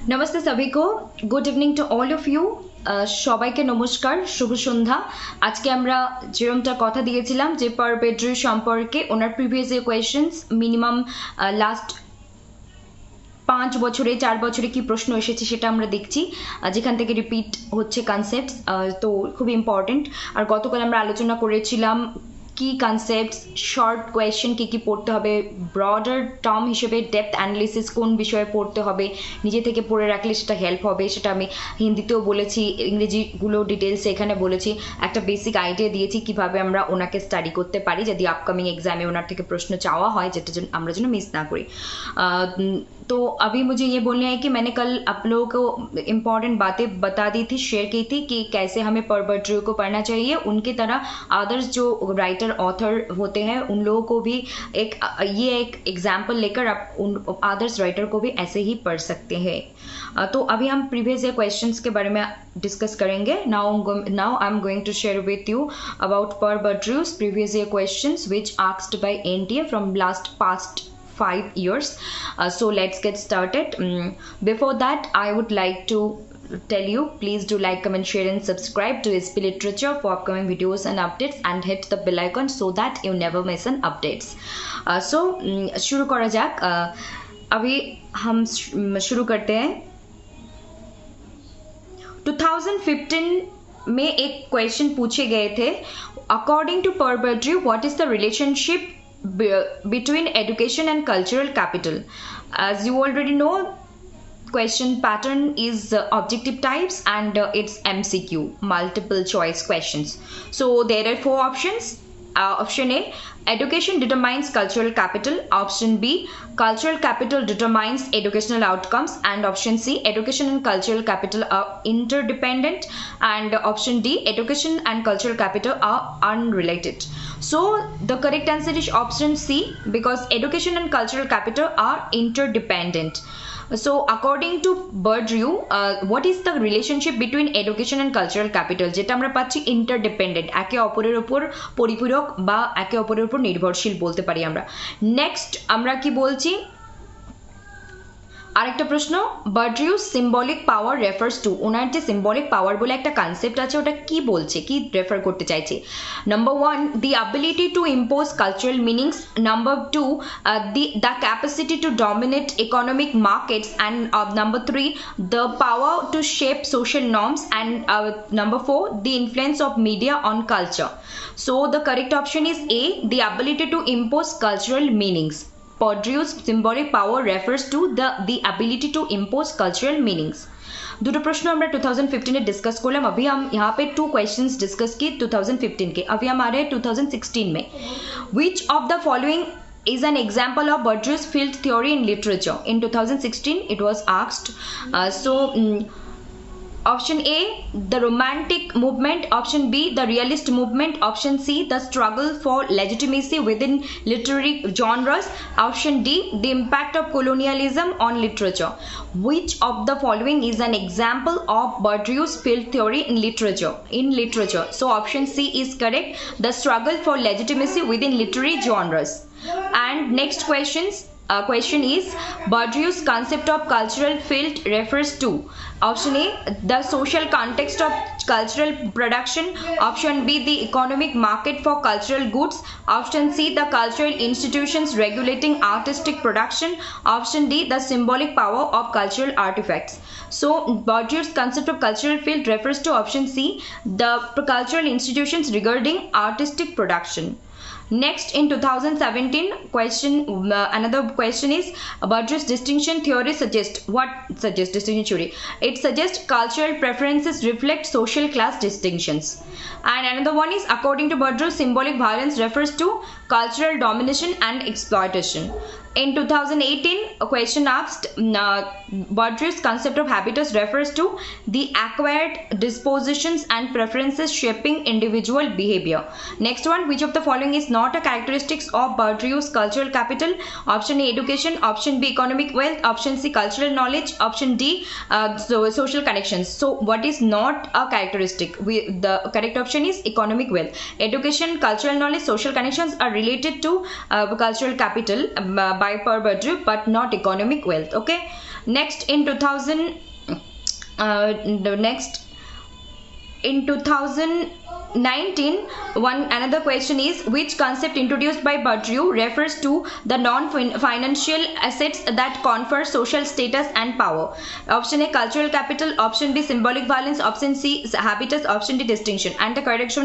नमस्ते सभी को, good evening to all of you. সবাইকে নমস্কার, শুভ সন্ধ্যা। আজকে আমরা যেরকমটা কথা দিয়েছিলাম যে পার বেডরুম সম্পর্কে ওনার previous year questions minimum last 5 বছরে 4 বছরে কি প্রশ্ন এসেছে সেটা আমরা দেখছি, যেখান থেকে রিপিট হচ্ছে কনসেপ্টস, তো খুব ইম্পর্টেন্ট। আর গতকাল আমরা আলোচনা করেছিলাম কি কনসেপ্টস, শর্ট কোয়েশ্চেন কী কী পড়তে হবে, ব্রডার টার্ম হিসেবে ডেপথ অ্যানালিসিস কোন বিষয়ে পড়তে হবে, নিজে থেকে পড়ে রাখলে সেটা হেল্প হবে, সেটা আমি হিন্দিতেও বলেছি, ইংরেজিগুলো ডিটেলস এখানে বলেছি, একটা বেসিক আইডিয়া দিয়েছি কিভাবে আমরা ওনাকে স্টাডি করতে পারি যদি আপকামিং এক্সামে ওনার থেকে প্রশ্ন চাওয়া হয়, যেটা আমরা যেন মিস না করি। तो अभी मुझे ये बोलना है कि मैंने कल आप लोगों को इम्पॉर्टेंट बातें बता दी थी, शेयर की थी कि कैसे हमें पर बर्ड्रू को पढ़ना चाहिए। उनकी तरह अदर्स जो राइटर ऑथर होते हैं उन लोगों को भी एक एग्जाम्पल लेकर आप उन अदर्स राइटर को भी ऐसे ही पढ़ सकते हैं। तो अभी हम प्रीवियस ईयर क्वेश्चंस के बारे में डिस्कस करेंगे। Now I am going to share with you about Pierre Bourdieu's previous year questions which asked by NTA from last past 5 years. So let's get started. Before that, I would like to tell you, please do like, comment, share and subscribe to SP Literature for upcoming videos and updates, and hit the bell icon so that you never miss an updates. So शुरू करा जाक। अभी हम शुरू करते हैं। 2015 में एक क्वेश्चन पूछे गए थे, according to Pierre Bourdieu what is the relationship between education and cultural capital? As you already know, question pattern is objective types and it's MCQ, multiple choice questions. So there are 4 options. Option A, education determines cultural capital. Option B, cultural capital determines educational outcomes. And option C, education and cultural capital are interdependent. And option D, education and cultural capital are unrelated. So the correct answer is option C, because education and cultural capital are interdependent. So according to Burdrew, what is the relationship between education and cultural capital? যেটা আমরা পাচ্ছি interdependent, একে অপরের উপর পরিপূরক বা একে অপরের উপর নির্ভরশীল বলতে পারি আমরা। নেক্সট আমরা কি বলছি, আরেকটা প্রশ্ন, বার্ড্রিউ সিম্বলিক পাওয়ার রেফার্স টু, ওনার যে সিম্বলিক পাওয়ার বলে একটা কনসেপ্ট আছে ওটা কি বলছে, কি রেফার করতে চাইছে? Number 1, the ability to impose cultural meanings. Number 2, the capacity two dominate economic markets. And number 3, the power to shape social norms. And number 4, the influence of media on culture. So the correct option is A, the ability to impose cultural meanings. Burdrew's symbolic power refers to the ability to impose cultural meanings. দুটো প্রশ্ন আমরা 2015 discuss करलाम। अभी हम यहाँ पे 2 questions discuss किए 2015 के। अभी हम आ रहे हैं 2016 में। Which of the following is an example of Burdrew's field theory in literature? In 2016 it was asked. Option A, the romantic movement. Option B, the realist movement. Option C, the struggle for legitimacy within literary genres. Option D, the impact of colonialism on literature. Which of the following is an example of Burdrew's field theory in literature? So option C is correct, the struggle for legitimacy within literary genres. And next question is, Burdrew's concept of cultural field refers to? Option A, the social context of cultural production. Option B, the economic market for cultural goods. Option C, the cultural institutions regulating artistic production. Option D, the symbolic power of cultural artifacts. So Burdrew's concept of cultural field refers to option C, the cultural institutions regarding artistic production. Next, in 2017 question, another question is, Burdrew's distinction theory distinction theory? It suggests cultural preferences reflect social class distinctions. And another one is, according to Burdrew, symbolic violence refers to cultural domination and exploitation. In 2018, a question asked, Burdrew's concept of habitus refers to the acquired dispositions and preferences shaping individual behavior. Next one, which of the following is not a characteristics of Burdrew's cultural capital? Option A, education. Option B, economic wealth. Option C, cultural knowledge. Option D, social connections. So what is not a characteristic? The correct option is economic wealth. Education, cultural knowledge, social connections are related to cultural capital by Per Burdrew, but not economic wealth. Okay. Next in 2000 the next in 2019, another question is, which concept introduced by Bourdieu refers to the non-financial assets that confer social status and power? Option A, cultural capital. Option B, symbolic violence. Option C, habitus. Option D, distinction. And the correct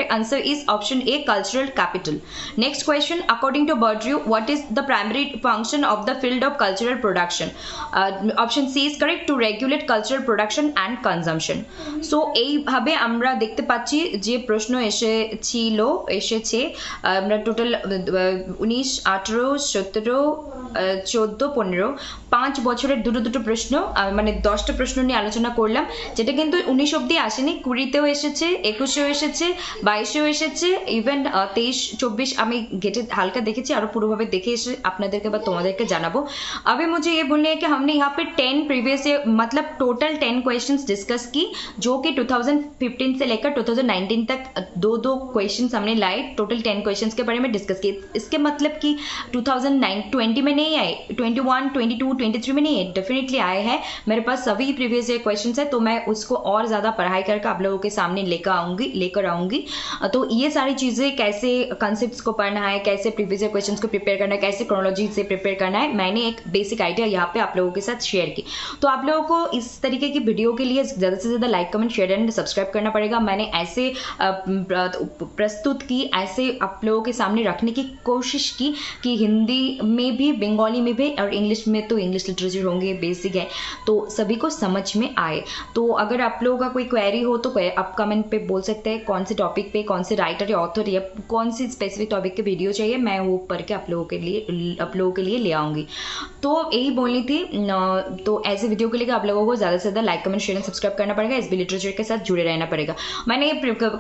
answer is option A, cultural capital. Next question, according to Bourdieu, what is the primary function of the field of cultural production? Option C is correct, to regulate cultural production and consumption. So এইভাবে আমরা দেখতে পাচ্ছি যে প্রশ্ন এসেছে আমরা total 19, 18, 17, 14, 15 5 বছরের দুটো প্রশ্ন, মানে 10টা প্রশ্ন নিয়ে আলোচনা করলাম, যেটা কিন্তু 19 অবধি আসেনি, 20তেও এসেছে, 21এও এসেছে, 22এও এসেছে, ইভেন 23, 24 আমি गेटे हल्का দেখেছি, আরো পুরোভাবে দেখে এসে আপনাদেরকে বা তোমাদেরকে জানাবो। अभी मुझे ये बोलना है कि हमने यहाँ पे 10 प्रीवियस मतलब टोटल 10 क्वेश्चंस डिस्कस की, जो कि 2015 से लेकर 2019 तक दो क्वेश्चंस हमने लाए, टोटल 10 क्वेश्चंस के बारे में डिस्कस किए। इसके मतलब कि 2020 में नहीं आए, 21, 22, 23 में नहीं है, डेफिनेटली आए हैं। मेरे पास सभी प्रीवियस ईयर क्वेश्चंस है, तो मैं उसको और ज़्यादा पढ़ाई करके आप लोगों के सामने लेकर आऊँगी। तो ये सारी चीज़ें, कैसे कंसेप्ट को पढ़ना है, कैसे प्रीवियस ईयर क्वेश्चंस को प्रिपेयर करना है, कैसे क्रोनोलॉजी से प्रिपेयर करना है, मैंने एक बेसिक आइडिया यहाँ पे आप लोगों के साथ शेयर की। तो आप लोगों को इस तरीके की वीडियो के लिए ज़्यादा से ज़्यादा like, comment, share and subscribe करना पड़ेगा। मैंने ऐसे प्रस्तुत की, ऐसे आप लोगों के सामने रखने की कोशिश की कि हिंदी में भी, बंगाली में भी और इंग्लिश में, तो इंग्लिश लिटरेचर होंगे, बेसिक है, तो सभी को समझ में आए। तो अगर आप लोगों का कोई क्वेरी हो तो आप कमेंट पे बोल सकते हैं, कौन से टॉपिक पे, कौन से राइटर या ऑथर या कौन सी स्पेसिफिक टॉपिक के वीडियो चाहिए, मैं वो पढ़ के आप लोगों के लिए ले आऊँगी। तो यही बोलनी थी। तो ऐसे वीडियो के लिए आप लोगों को ज़्यादा से ज़्यादा like, comment, share and subscribe करना पड़ेगा, एसबी लिटरेचर के साथ जुड़े रहना पड़ेगा। मैंने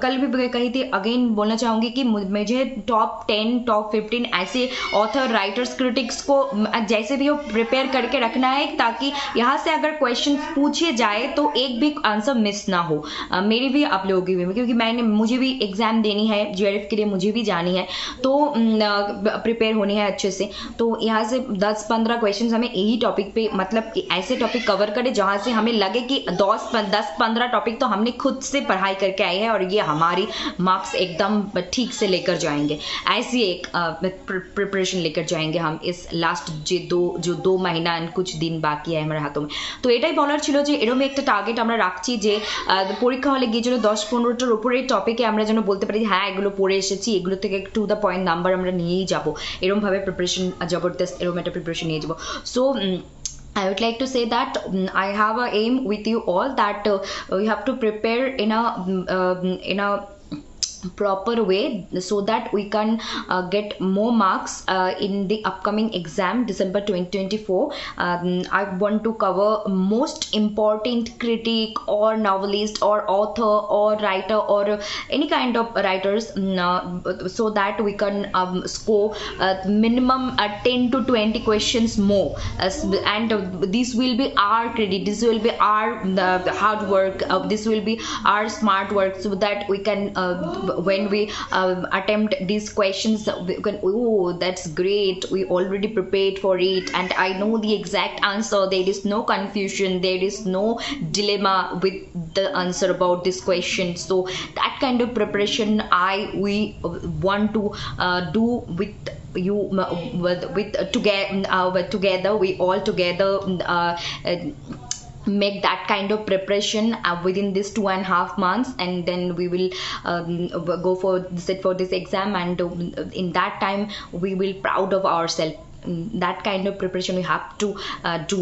कल भी कही थी, अगेन बोलना चाहूँगी कि मुझे टॉप 10, टॉप 15 ऐसे ऑथर, राइटर्स, क्रिटिक्स को जैसे भी हो प्रिपेयर करके रखना है, ताकि यहाँ से अगर क्वेश्चन पूछे जाए तो एक भी आंसर मिस ना हो, मेरी भी आप लोगों की भी, क्योंकि मुझे भी एग्जाम देनी है, जीआरएफ के लिए मुझे भी जानी है, तो प्रिपेयर होनी है अच्छे से। तो यहाँ से 10-15 क्वेश्चन हमें यही टॉपिक पे, मतलब ऐसे टॉपिक कवर करें जहाँ से हमें लगे कि 10-15 टॉपिक तो हमने खुद से पढ़ाई करके आए हैं और ये हमारी मार्क्स एकदम ठीक से लेकर जाएंगे। ऐसी एक प्रिपरेशन लेकर जाएंगे हम इस लास्ट जो 2 महीना एंड कुछ दिन बाकी है हमारे हाथों में। तो এটাই বলার ছিল যে এরকম একটা টার্গেট আমরা রাখছি যে পরীক্ষা হলে গিয়ে যেন 10-15টার উপরে টপিকে আমরা যেন বলতে পারি হ্যাঁ এগুলো পড়ে এসেছি, এগুলো থেকে টু দ্য পয়েন্ট নাম্বার আমরা নিয়েই যাব, এরকমভাবে প্রিপারেশন জবরদস্ত এরকম একটা প্রিপারেশন নিয়ে যাব। So I would like to say that I have a aim with you all that we have to prepare in a proper way so that we can get more marks in the upcoming exam December 2024. I want to cover most important critic or novelist or author or writer or any kind of writers, so that we can score minimum 10 to 20 questions more, and this will be our credit, this will be our hard work, this will be our smart work, so that we can when we attempt these questions we can, oh that's great, we already prepared for it and I know the exact answer, there is no confusion, there is no dilemma with the answer about this question. So that kind of preparation we want to do with you, together we all together make that kind of preparation within this 2.5 months, and then we will go for this exam, and in that time we will proud of ourselves. That kind of preparation we have to do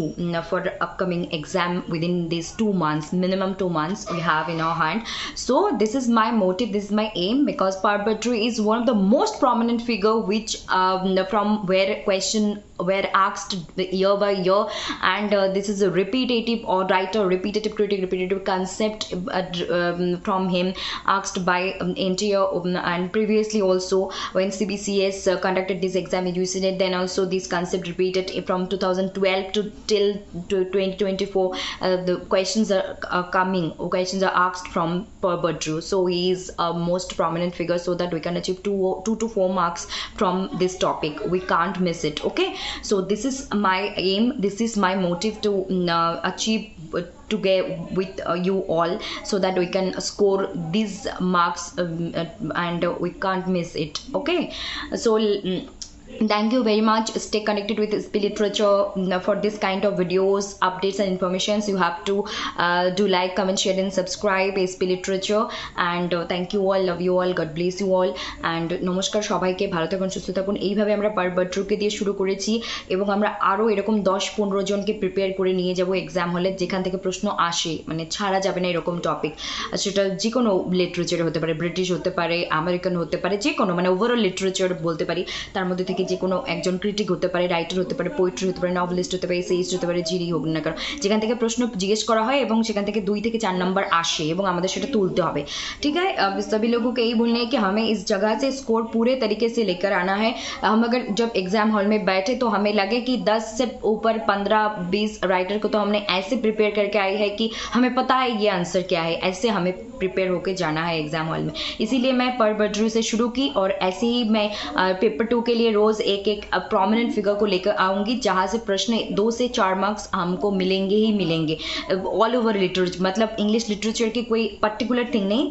for the upcoming exam within these 2 months, minimum 2 months we have in our hand. So this is my motive, this is my aim, because Bourdieu is one of the most prominent figure which from where question were asked year by year, and this is a repetitive or writer, repetitive critic, repetitive concept from him asked by NTR, and previously also when CBCS conducted this exam in UCNet, then also this concept repeated from 2012 to till 2024. The questions are coming, questions are asked from Perbert Drew, so he is a most prominent figure, so that we can achieve 2 to 4 marks from this topic. We can't miss it. Okay, so this is my aim, this is my motive to achieve to get with you all, so that we can score these marks and we can't miss it. Okay, so thank you very much. Stay connected with SP Literature for this kind of videos, updates and informations. You have to do like, comment, share and subscribe SP Literature, and thank you all, love you all, God bless you all, and নমস্কার সবাইকে, ভালো থাকুন, সুস্থ থাকুন। এইভাবে আমরা পারবট ড্রুকে দিয়ে শুরু করেছি এবং আমরা আরও এরকম 10-15 জনকে প্রিপেয়ার করে নিয়ে যাব এক্সাম হলে, যেখান থেকে প্রশ্ন আসে, মানে ছাড়া যাবে না এরকম টপিক। সেটা যে কোনো লিটারেচারে হতে পারে, ব্রিটিশ হতে পারে, আমেরিকান হতে পারে, যে কোনো মানে ওভারঅল লিটারেচার বলতে পারি। তার মধ্যে থেকে যে কোনো একজন ক্রিটিক হতে পারে, রাইটার হতে পারে, পোয়েট্রি হতে পারে, নভেলিস্ট হতে পারে, এসেইস্ট হতে পারে, যিনি হোক না কেন, যেখান থেকে প্রশ্ন জিজ্ঞেস করা হয় এবং সেখান থেকে 2 থেকে 4 नंबर আসে এবং আমাদের সেটা তুলতে হবে। ठीक है, सभी लोगों को यही बोलना है कि हमें इस जगह से स्कोर पूरे तरीके से लेकर आना है। हम अगर जब एग्जाम हॉल में बैठे तो हमें लगे कि 10 से ऊपर 15-20 राइटर को तो हमने ऐसे प्रिपेयर करके आई है कि हमें पता है ये आंसर क्या है, ऐसे हमें प्रिपेयर होकर जाना है एग्जाम हॉल में। इसीलिए मैं पेरबर्ट ड्रू से शुरू की, और ऐसे ही मैं पेपर 2 के लिए रोज एक प्रोमिनेंट फिगर को लेकर आऊंगी, जहां से प्रश्न 2 से 4 मार्क्स हमको मिलेंगे ही मिलेंगे। ऑल ओवर लिटरेचर, मतलब इंग्लिश लिटरेचर की कोई पर्टिकुलर थिंग नहीं,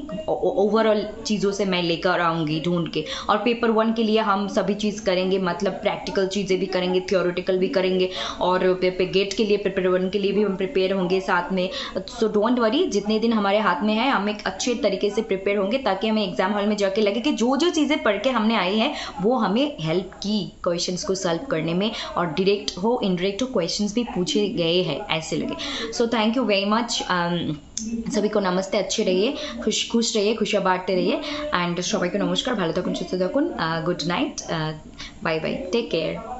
ओवरऑल चीज़ों से मैं लेकर आऊंगी ढूंढ के। और पेपर 1 के लिए हम सभी चीज़ करेंगे, मतलब प्रैक्टिकल चीज़ें भी करेंगे, थियोरेटिकल भी करेंगे, और गेट के लिए पेपर 1 के लिए भी हम प्रिपेयर होंगे साथ में। सो डोंट वरी, जितने दिन हमारे हाथ में है हम एक अच्छे तरीके से प्रिपेयर होंगे, ताकि हमें एग्जाम हॉल में जाके लगे कि जो जो चीज़ें पढ़ के हमने आई हैं वो हमें हेल्प की क्वेश्चंस को सॉल्व करने में, और डायरेक्ट हो इनडायरेक्ट हो क्वेश्चंस भी पूछे गए हैं, ऐसे लगे। So thank you very much, सभी को नमस्ते, अच्छे रहिए, खुश रहिए, खुशियाँ बांटते रहिए, एंड सबाई को नमस्कार, भालो थाकुन, सुस्थ थाकुन, good night, bye bye, take care.